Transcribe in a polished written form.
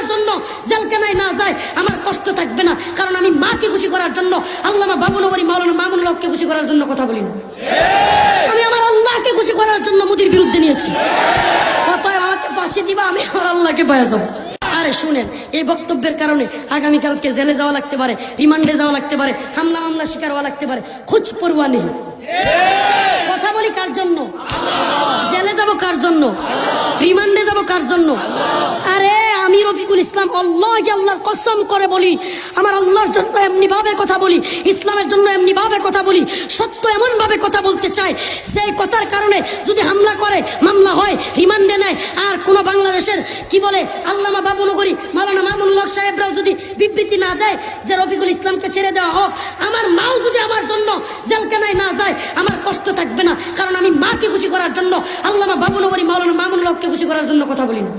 আমার জন্য জেলখানায় না যায় আমার কষ্ট থাকবে না, কারণ আমি মাকে খুশি করার জন্য, আল্লামা বাবুনগরী মাওলানা মামুনুল হককে খুশি করার জন্য কথা বলি না। আমি আমার আল্লাহকে খুশি করার জন্য মোদির বিরুদ্ধে নিয়েছি। অতএব আমাকে ফাঁসি দিবা, আমি আমার আল্লাহকে বয়ে যাবো। আরে শুনেন, এই বক্তব্যের কারণে আগামীকালকে জেলে যাওয়া লাগতে পারে, রিমান্ডে যাওয়া লাগতে পারে, হামলা মামলা শিকার হওয়া লাগতে পারে, খোঁজ পরোয়া নেই। কথা বলি কার জন্য? জেলে যাব কার জন্য? রিমান্ডে যাব কার জন্য? আরে আমি রফিকুল ইসলাম আল্লাহর কসম করে বলি, আমার আল্লাহর জন্য এমনি ভাবে কথা বলি, ইসলামের জন্য এমনি ভাবে কথা বলি, সত্য এমন ভাবে কথা বলতে চাই, সেই কথার কারণে যদি হামলা করে, মামলা হয়, রিমান্ডে নেয়, আর কোন বাংলাদেশের কি বলে আল্লামা বাবুনগরী মাওলানা মামুনুল হক সাহেবরাও যদি বিবৃতি না দেয় যে রফিকুল ইসলামকে ছেড়ে দেওয়া হোক, আমার মাও যদি আমার জন্য জেলখানায় না যায় আমার কষ্ট থাকবে না, কারণ আমি মাকে খুশি করার জন্য, আল্লামা বাবুনগরী মাওলানা মামুনুল হককে খুশি করার জন্য কথা বলি না।